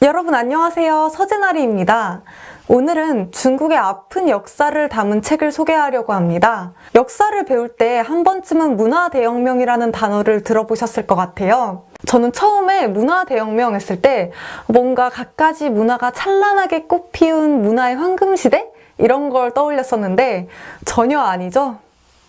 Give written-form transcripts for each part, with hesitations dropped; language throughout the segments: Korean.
여러분 안녕하세요. 서재나리입니다. 오늘은 중국의 아픈 역사를 담은 책을 소개하려고 합니다. 역사를 배울 때 한 번쯤은 문화대혁명이라는 단어를 들어보셨을 것 같아요. 저는 처음에 문화대혁명 했을 때 뭔가 갖가지 문화가 찬란하게 꽃피운 문화의 황금시대? 이런 걸 떠올렸었는데 전혀 아니죠.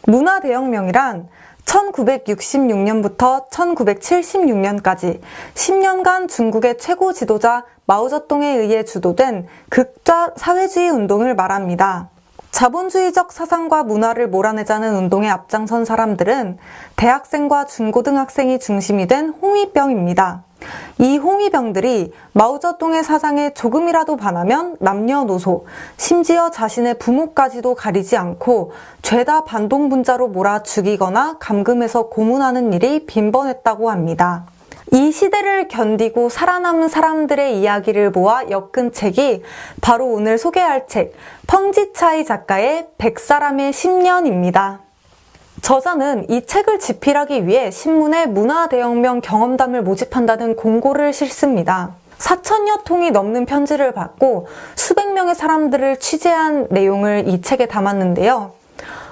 문화대혁명이란 1966년부터 1976년까지 10년간 중국의 최고 지도자 마오쩌둥에 의해 주도된 극좌 사회주의 운동을 말합니다. 자본주의적 사상과 문화를 몰아내자는 운동에 앞장선 사람들은 대학생과 중고등학생이 중심이 된 홍위병입니다. 이 홍위병들이 마오쩌둥의 사상에 조금이라도 반하면 남녀노소, 심지어 자신의 부모까지도 가리지 않고 죄다 반동분자로 몰아 죽이거나 감금해서 고문하는 일이 빈번했다고 합니다. 이 시대를 견디고 살아남은 사람들의 이야기를 모아 엮은 책이 바로 오늘 소개할 책, 펑지차이 작가의 100사람의 10년입니다. 저자는 이 책을 집필하기 위해 신문에 문화대혁명 경험담을 모집한다는 공고를 실습니다. 4,000여 통이 넘는 편지를 받고 수백 명의 사람들을 취재한 내용을 이 책에 담았는데요.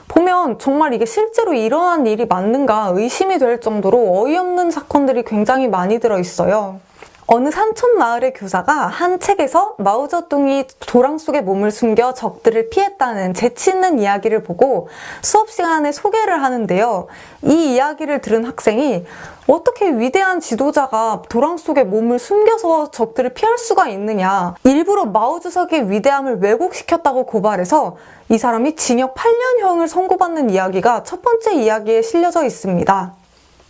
보면 정말 이게 실제로 일어난 일이 맞는가 의심이 될 정도로 어이없는 사건들이 굉장히 많이 들어있어요. 어느 산촌 마을의 교사가 한 책에서 마오쩌둥이 도랑 속에 몸을 숨겨 적들을 피했다는 재치 있는 이야기를 보고 수업 시간에 소개를 하는데요. 이 이야기를 들은 학생이 어떻게 위대한 지도자가 도랑 속에 몸을 숨겨서 적들을 피할 수가 있느냐, 일부러 마오 주석의 위대함을 왜곡시켰다고 고발해서 이 사람이 징역 8년형을 선고받는 이야기가 첫 번째 이야기에 실려져 있습니다.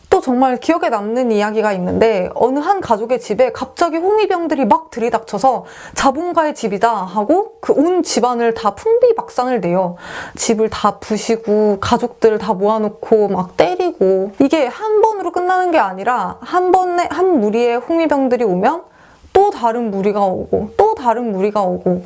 또 정말 기억에 남는 이야기가 있는데 어느 한 가족의 집에 갑자기 홍위병들이 막 들이닥쳐서 자본가의 집이다 하고 그 온 집안을 다 풍비박산을 내요. 집을 다 부시고 가족들 다 모아놓고 막 때리고, 이게 한 번으로 끝나는 게 아니라 한 무리의 홍위병들이 오면 또 다른 무리가 오고 또 다른 무리가 오고,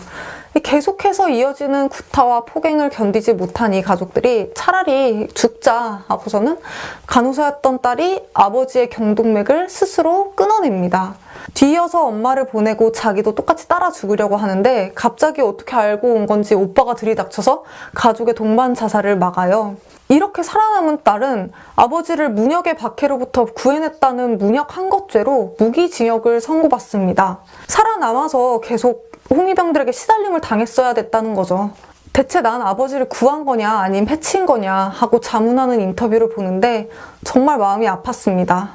계속해서 이어지는 구타와 폭행을 견디지 못한 이 가족들이 차라리 죽자 하고서는 간호사였던 딸이 아버지의 경동맥을 스스로 끊어냅니다. 뒤이어서 엄마를 보내고 자기도 똑같이 따라 죽으려고 하는데 갑자기 어떻게 알고 온 건지 오빠가 들이닥쳐서 가족의 동반 자살을 막아요. 이렇게 살아남은 딸은 아버지를 문역의 박해로부터 구해냈다는 문역 한것죄로 무기징역을 선고받습니다. 살아남아서 계속 홍위병들에게 시달림을 당했어야 됐다는 거죠. 대체 난 아버지를 구한 거냐 아님 해친 거냐 하고 자문하는 인터뷰를 보는데 정말 마음이 아팠습니다.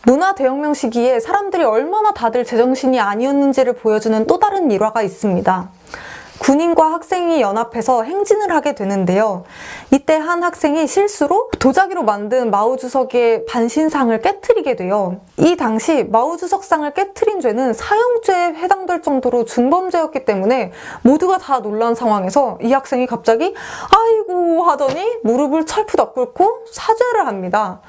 문화대혁명 시기에 사람들이 얼마나 다들 제정신이 아니었는지를 보여주는 또 다른 일화가 있습니다. 군인과 학생이 연합해서 행진을 하게 되는데요. 이때 한 학생이 실수로 도자기로 만든 마오 주석의 반신상을 깨트리게 돼요. 이 당시 마오 주석상을 깨트린 죄는 사형죄에 해당될 정도로 중범죄였기 때문에 모두가 다 놀란 상황에서 이 학생이 갑자기 아이고 하더니 무릎을 철푸덕 꿇고 사죄를 합니다.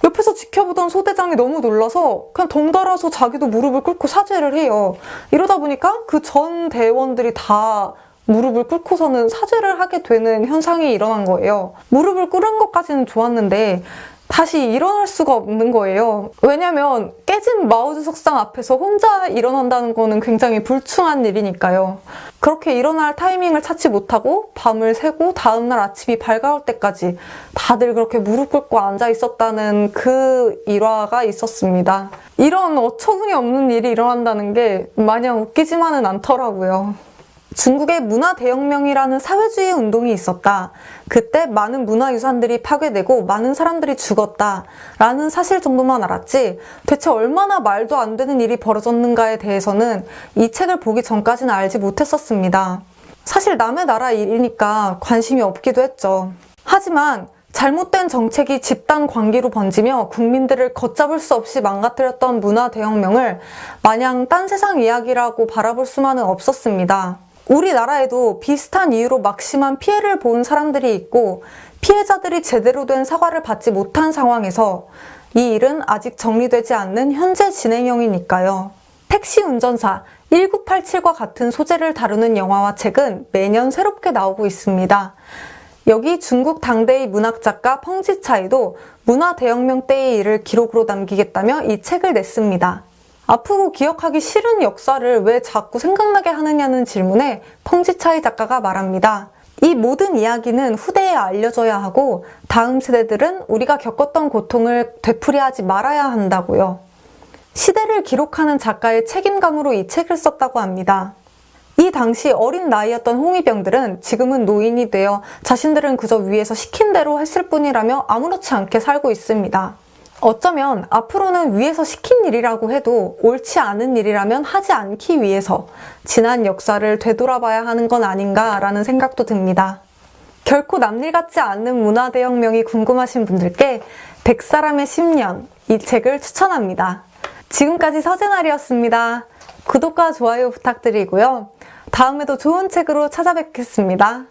옆에서 지켜보던 소대장이 너무 놀라서 그냥 덩달아서 자기도 무릎을 꿇고 사죄를 해요. 이러다 보니까 그 전 대원들이 다 무릎을 꿇고서는 사죄를 하게 되는 현상이 일어난 거예요. 무릎을 꿇은 것까지는 좋았는데 다시 일어날 수가 없는 거예요. 왜냐면 깨진 마오주석상 앞에서 혼자 일어난다는 거는 굉장히 불충한 일이니까요. 그렇게 일어날 타이밍을 찾지 못하고 밤을 새고 다음날 아침이 밝아올 때까지 다들 그렇게 무릎 꿇고 앉아 있었다는 그 일화가 있었습니다. 이런 어처구니 없는 일이 일어난다는 게 마냥 웃기지만은 않더라고요. 중국에 문화대혁명이라는 사회주의 운동이 있었다. 그때 많은 문화유산들이 파괴되고 많은 사람들이 죽었다. 라는 사실 정도만 알았지 대체 얼마나 말도 안 되는 일이 벌어졌는가에 대해서는 이 책을 보기 전까지는 알지 못했었습니다. 사실 남의 나라 일이니까 관심이 없기도 했죠. 하지만 잘못된 정책이 집단 광기로 번지며 국민들을 걷잡을 수 없이 망가뜨렸던 문화대혁명을 마냥 딴 세상 이야기라고 바라볼 수만은 없었습니다. 우리나라에도 비슷한 이유로 막심한 피해를 본 사람들이 있고 피해자들이 제대로 된 사과를 받지 못한 상황에서 이 일은 아직 정리되지 않는 현재 진행형이니까요. 택시 운전사 1987과 같은 소재를 다루는 영화와 책은 매년 새롭게 나오고 있습니다. 여기 중국 당대의 문학작가 펑지차이도 문화대혁명 때의 일을 기록으로 남기겠다며 이 책을 냈습니다. 아프고 기억하기 싫은 역사를 왜 자꾸 생각나게 하느냐는 질문에 펑지차이 작가가 말합니다. 이 모든 이야기는 후대에 알려져야 하고 다음 세대들은 우리가 겪었던 고통을 되풀이하지 말아야 한다고요. 시대를 기록하는 작가의 책임감으로 이 책을 썼다고 합니다. 이 당시 어린 나이였던 홍위병들은 지금은 노인이 되어 자신들은 그저 위에서 시킨 대로 했을 뿐이라며 아무렇지 않게 살고 있습니다. 어쩌면 앞으로는 위에서 시킨 일이라고 해도 옳지 않은 일이라면 하지 않기 위해서 지난 역사를 되돌아봐야 하는 건 아닌가라는 생각도 듭니다. 결코 남일 같지 않는 문화대혁명이 궁금하신 분들께 100사람의 10년 이 책을 추천합니다. 지금까지 서재날이었습니다. 구독과 좋아요 부탁드리고요. 다음에도 좋은 책으로 찾아뵙겠습니다.